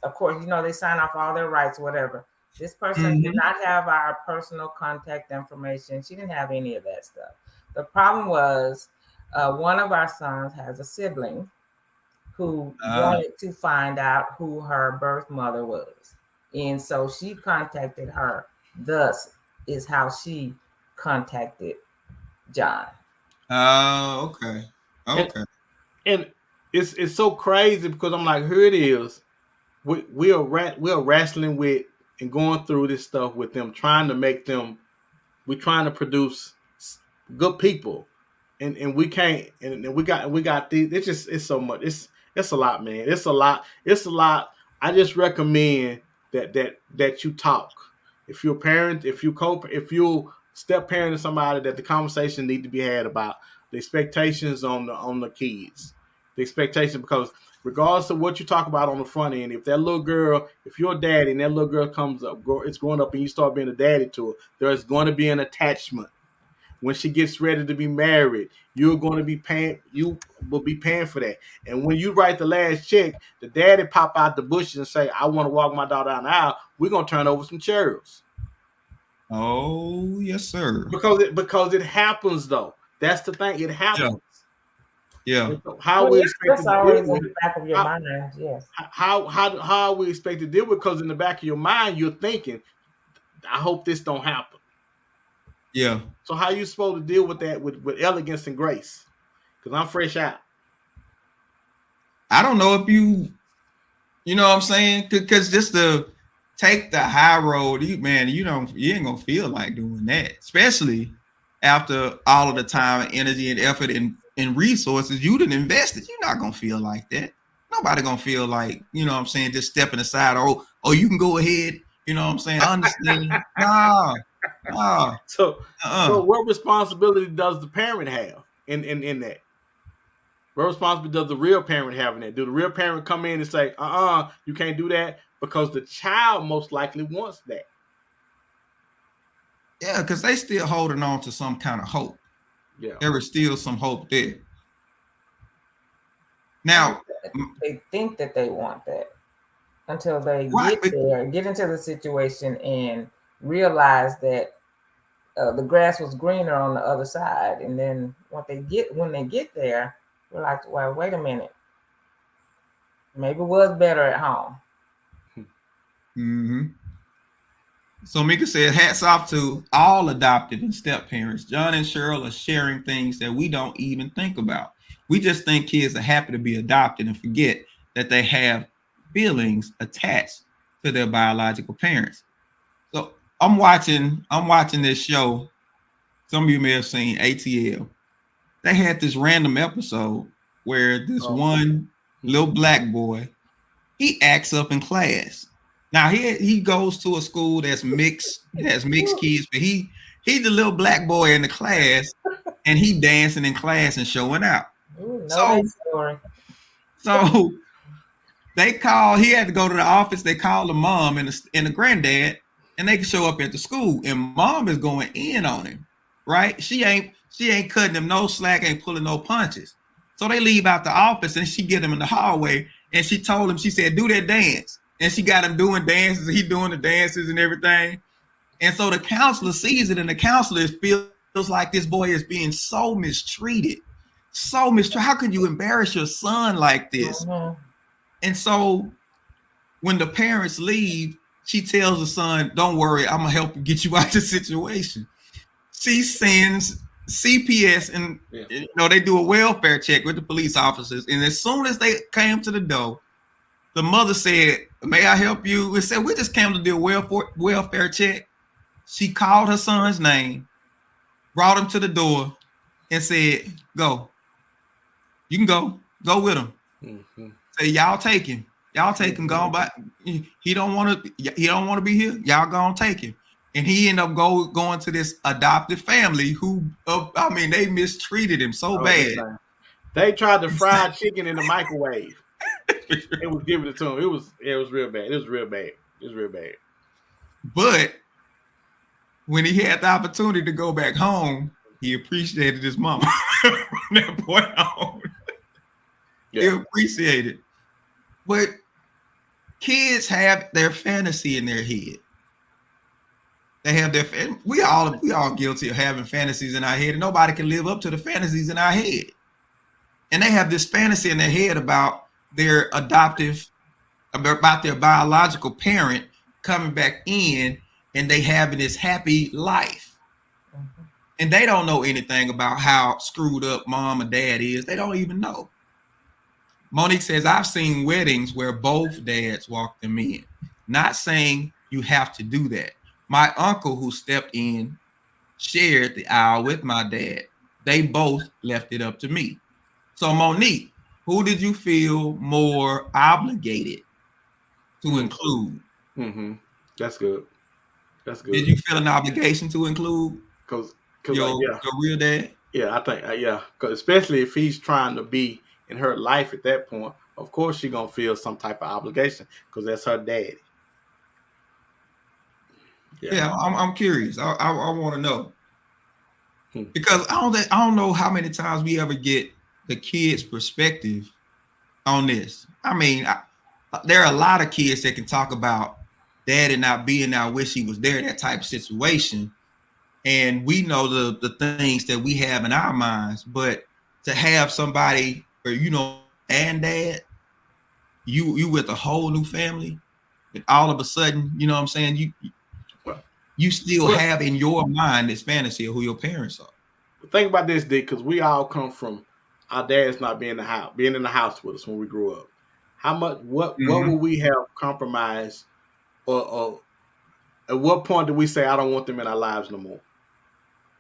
of course, they sign off all their rights, whatever. This person did not have our personal contact information. She didn't have any of that stuff. The problem was one of our sons has a sibling who wanted to find out who her birth mother was. And so she contacted her. Thus is how she contacted John. Oh, okay. And it's so crazy because I'm like, here it is. We are wrestling with and going through this stuff with them, trying to produce good people, and we can't. And we got these. It's so much. It's a lot, man. It's a lot. I just recommend that you talk. If you're a parent, if you step parent to somebody, that the conversation need to be had about the expectations on the kids. The expectation, because regardless of what you talk about on the front end, if that little girl, if you're a daddy and that little girl comes up, it's growing up and you start being a daddy to her, there's going to be an attachment. When she gets ready to be married, you will be paying for that. And when you write the last check, the daddy pop out the bushes and say, I want to walk my daughter down the aisle, we're going to turn over some chairs. Oh, yes, sir. Because it happens, though. That's the thing. It happens. Yeah. How we expect that's always in the back of your mind. Yes. How are we expect to deal with? Because in the back of your mind, you're thinking, I hope this don't happen. Yeah. So how you supposed to deal with that with elegance and grace? Because I'm fresh out. I don't know if you know what I'm saying? Because just to take the high road, you ain't gonna feel like doing that, especially after all of the time, energy, and effort and resources you done invested. You're not gonna feel like that. Nobody gonna feel like, you know what I'm saying, just stepping aside. Oh, you can go ahead. You know what I'm saying? I understand. Nah. So what responsibility does the parent have in that? What responsibility does the real parent have in that? Do the real parent come in and say, you can't do that? Because the child most likely wants that. Yeah, because they still holding on to some kind of hope. Yeah. There is still some hope there. Now, they think that they want that until they get into the situation and realize that the grass was greener on the other side. And then when they get there, we're like, well, wait a minute. Maybe it was better at home. Mm-hmm. So Mika said, hats off to all adopted and step parents. John and Cheryl are sharing things that we don't even think about. We just think kids are happy to be adopted and forget that they have feelings attached to their biological parents. So I'm watching this show. Some of you may have seen ATL. They had this random episode where this one little black boy, he acts up in class. Now he goes to a school that's mixed, it has mixed kids, but he's the little black boy in the class, and he dancing in class and showing out. Ooh, So they he had to go to the office. They called the mom and the granddad, and they can show up at the school. And mom is going in on him, right? She ain't cutting him no slack, ain't pulling no punches. So they leave out the office, and she get him in the hallway, and she told him, she said, do that dance. And she got him doing dances. He doing the dances and everything. And so the counselor sees it, and the counselor feels like this boy is being so mistreated. How could you embarrass your son like this? Mm-hmm. And so when the parents leave, she tells the son, don't worry, I'm going to help get you out of the situation. She sends CPS, and they do a welfare check with the police officers. And as soon as they came to the door, the mother said, may I help you? And said, we just came to do a welfare check. She called her son's name, brought him to the door, and said, go. You can go with him. Mm-hmm. Say, y'all take him. Go back. He don't want to be here. Y'all go and take him. And he ended up going to this adoptive family who, they mistreated him so bad. They tried to fry chicken in the microwave. It was giving it to him. It was real bad. It was real bad. But when he had the opportunity to go back home, he appreciated his mama from that point on. He appreciated. But kids have their fantasy in their head. They have we all guilty of having fantasies in our head, and nobody can live up to the fantasies in our head. And they have this fantasy in their head about their about their biological parent coming back in, and they having this happy life. Mm-hmm. And they don't know anything about how screwed up mom or dad is. They don't even know. Monique says, I've seen weddings where both dads walk them in. Not saying you have to do that. My uncle who stepped in shared the aisle with my dad. They both left it up to me. So Monique, who did you feel more obligated to include? Mm-hmm. That's good. Did you feel an obligation to include your real dad? Yeah, I think, because especially if he's trying to be in her life at that point, of course she gonna feel some type of obligation because that's her daddy. Yeah, I'm curious. I want to know Hmm. because I don't know how many times we ever get the kids' perspective on this. I mean, there are a lot of kids that can talk about daddy not being there, wish he was there, that type of situation. And we know the things that we have in our minds, but to have somebody or and dad, you with a whole new family, and all of a sudden, you know what I'm saying, you still have in your mind this fantasy of who your parents are. Think about this, Dick, because we all come from our dads not being in the house with us when we grew up. How much? What Mm-hmm. would we have compromised, or at what point did we say I don't want them in our lives no more?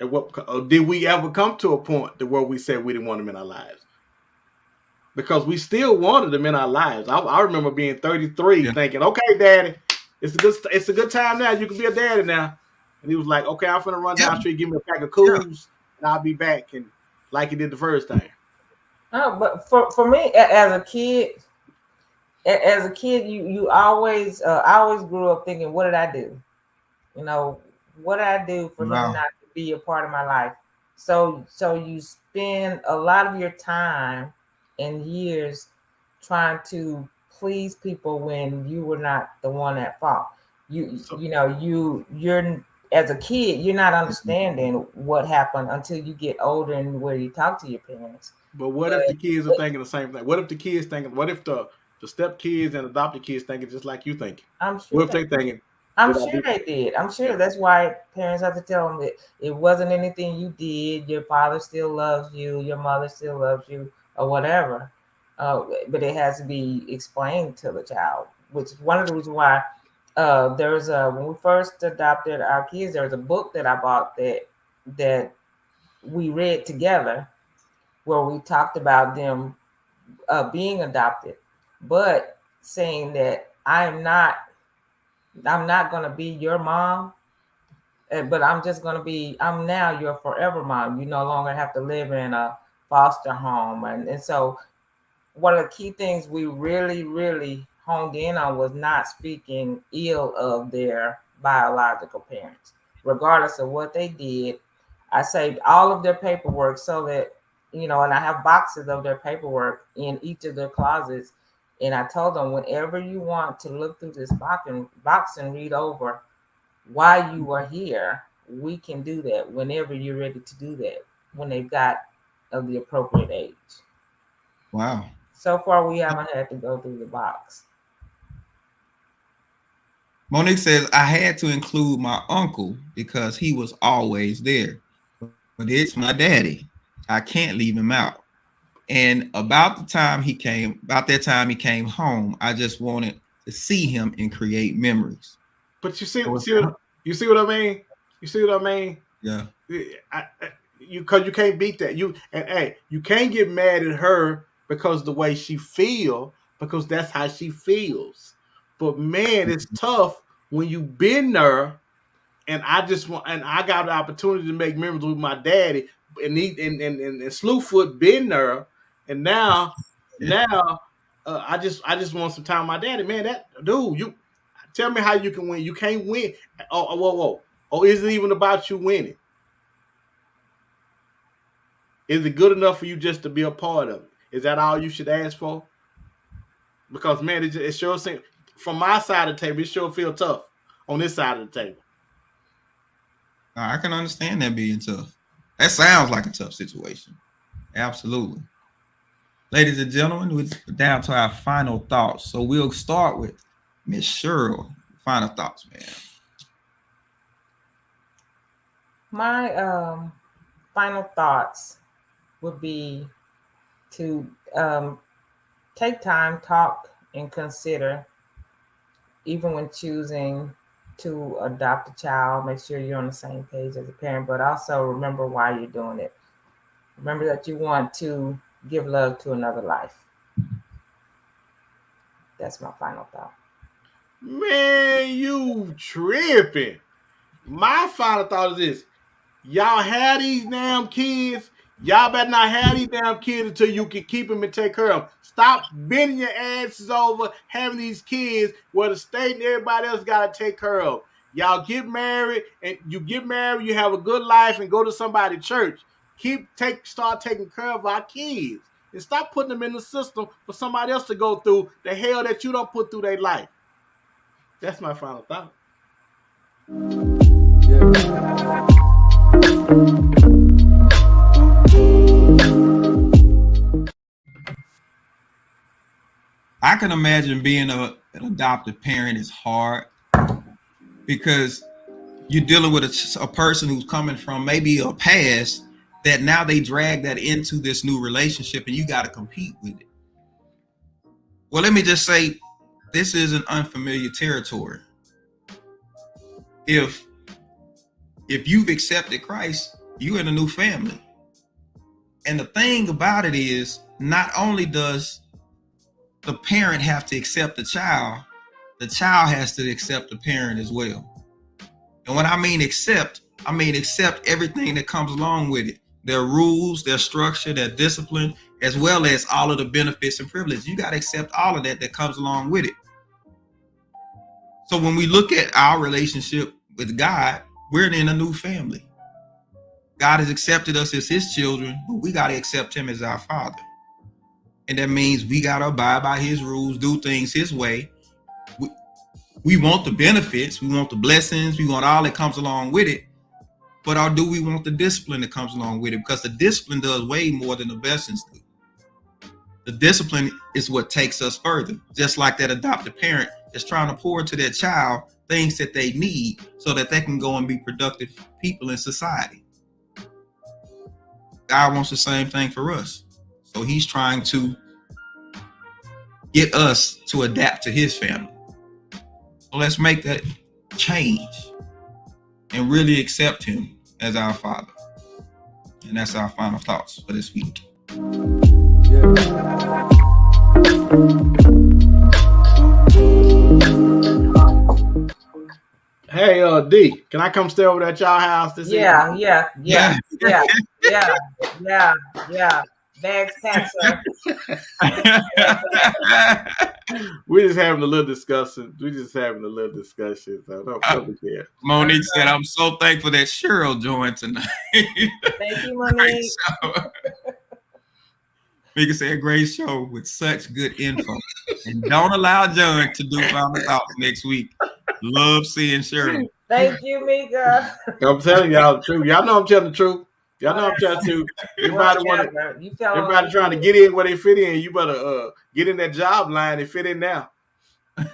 And did we ever come to a point to where we said we didn't want them in our lives? Because we still wanted them in our lives. I remember being 33, thinking, "Okay, Daddy, it's a good time now. You can be a daddy now." And he was like, "Okay, I'm finna run down the street, give me a pack of Cools, and I'll be back." And like he did the first time. But for me, as a kid, you always, I always grew up thinking, what did I do? What did I do for him not to be a part of my life? So you spend a lot of your time and years trying to please people when you were not the one at fault. You're as a kid, you're not understanding what happened until you get older and where you talk to your parents. But what if the kids are thinking the same thing? What if the kids thinking? What if the step kids and adopted kids thinking just like you thinking? I'm sure. What if they thinking? I'm sure they did. I'm sure that's why parents have to tell them that it wasn't anything you did. Your father still loves you. Your mother still loves you, or whatever. But it has to be explained to the child, which is one of the reasons why when we first adopted our kids, there was a book that I bought that we read together, where we talked about them being adopted, but saying that I'm not going to be your mom, but I'm now your forever mom. You no longer have to live in a foster home. And so one of the key things we really, really honed in on was not speaking ill of their biological parents, regardless of what they did. I saved all of their paperwork so that, and I have boxes of their paperwork in each of their closets. And I told them, whenever you want to look through this box and read over why you are here, we can do that whenever you're ready to do that, when they've got of the appropriate age. Wow. So far, we haven't had to go through the box. Monique says, I had to include my uncle because he was always there. But it's my daddy. I can't leave him out. And about that time he came home, I just wanted to see him and create memories. But you see what I mean? You see what I mean? Yeah. Because you can't beat that. You can't get mad at her because the way she feel, because that's how she feels. But man, it's tough when you've been there, and I got the opportunity to make memories with my daddy, and Slewfoot been there, and now I just want some time with my daddy. Man, that dude, you tell me how you can win. You can't win. Whoa. Oh, is it even about you winning? Is it good enough for you just to be a part of it? Is that all you should ask for? Because man, it sure seems, from my side of the table, it sure feel tough on this side of the table. I can understand that being tough. That sounds like a tough situation. Absolutely. Ladies and gentlemen, we're down to our final thoughts. So we'll start with Miss Cheryl. Final thoughts, man. My final thoughts would be to take time, talk, and consider, even when choosing to adopt a child, make sure you're on the same page as a parent, but also remember why you're doing it. Remember that you want to give love to another life. That's my final thought. Man, you tripping. My final thought is this. Y'all have these damn kids. Y'all better not have these damn kids until you can keep them and take care of them. Stop bending your asses over having these kids where the state and everybody else got to take care of. Y'all get married, and you have a good life and go to somebody's church. Start taking care of our kids and stop putting them in the system for somebody else to go through the hell that you don't put through their life. That's my final thought. I can imagine being an adoptive parent is hard because you're dealing with a person who's coming from maybe a past that now they drag that into this new relationship and you got to compete with it. Well, let me just say, this is an unfamiliar territory. If you've accepted Christ, you're in a new family. And the thing about it is, not only does the parent have to accept the child has to accept the parent as well. And when I mean accept everything that comes along with it. Their rules, their structure, their discipline, as well as all of the benefits and privileges. You got to accept all of that comes along with it. So when we look at our relationship with God, we're in a new family. God has accepted us as his children, but we got to accept him as our father. And that means we got to abide by his rules, do things his way. We want the benefits, we want the blessings, we want all that comes along with it. But or do we want the discipline that comes along with it? Because the discipline does way more than the blessings do. The discipline is what takes us further. Just like that adoptive parent is trying to pour into their child things that they need so that they can go and be productive people in society. God wants the same thing for us. So he's trying to get us to adapt to his family. So let's make that change and really accept him as our father. And that's our final thoughts for this week. Hey, D, can I come stay over at y'all house this evening? Yeah. Bags cancer. We're just having a little discussion. So don't be there. Monique said, I'm so thankful that Cheryl joined tonight. Thank you, Monique. Mika said, great show with such good info. And don't allow John to do final thoughts next week. Love seeing Cheryl. Thank you, Mika. I'm telling y'all the truth. Y'all know I'm telling the truth. Y'all know I'm telling the truth. Everybody trying to get in where they fit in. You better get in that job line and fit in now. We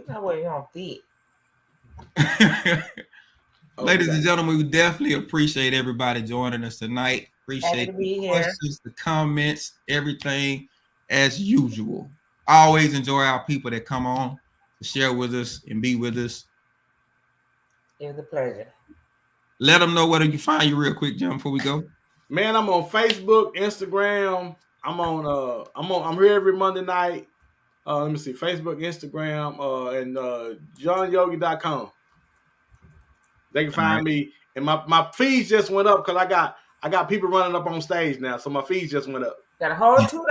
know where you don't fit. Ladies and gentlemen, we definitely appreciate everybody joining us tonight. Appreciate the questions, the comments, everything as usual. I always enjoy our people that come on to share with us and be with us. It was a pleasure. Let them know where they can find you real quick, Jim, before we go. Man, I'm on Facebook, Instagram. I'm here every Monday night. Let me see, Facebook, Instagram, and johnyogi.com. They can find me. And my fees just went up because I got people running up on stage now, so my fees just went up. Got a whole $2.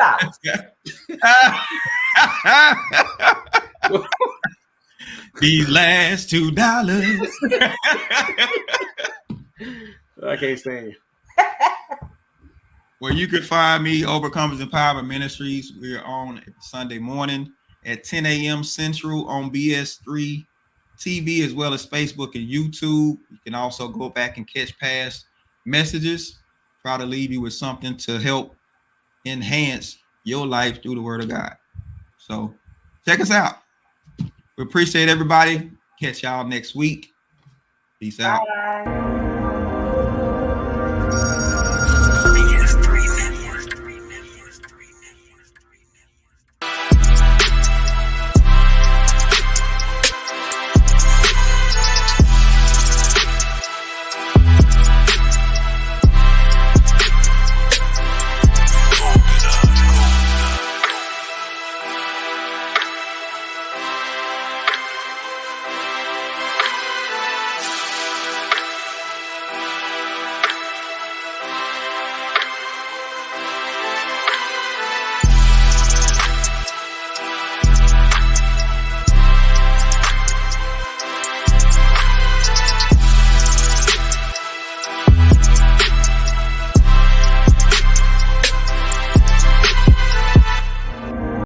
These last $2. I can't stand you. Well, you can find me, Overcomers Empowerment Ministries. We're on Sunday morning at 10 a.m. Central on BS3 TV, as well as Facebook and YouTube. You can also go back and catch past messages. Try to leave you with something to help enhance your life through the Word of God. So check us out. We appreciate everybody. Catch y'all next week. Peace out. Bye.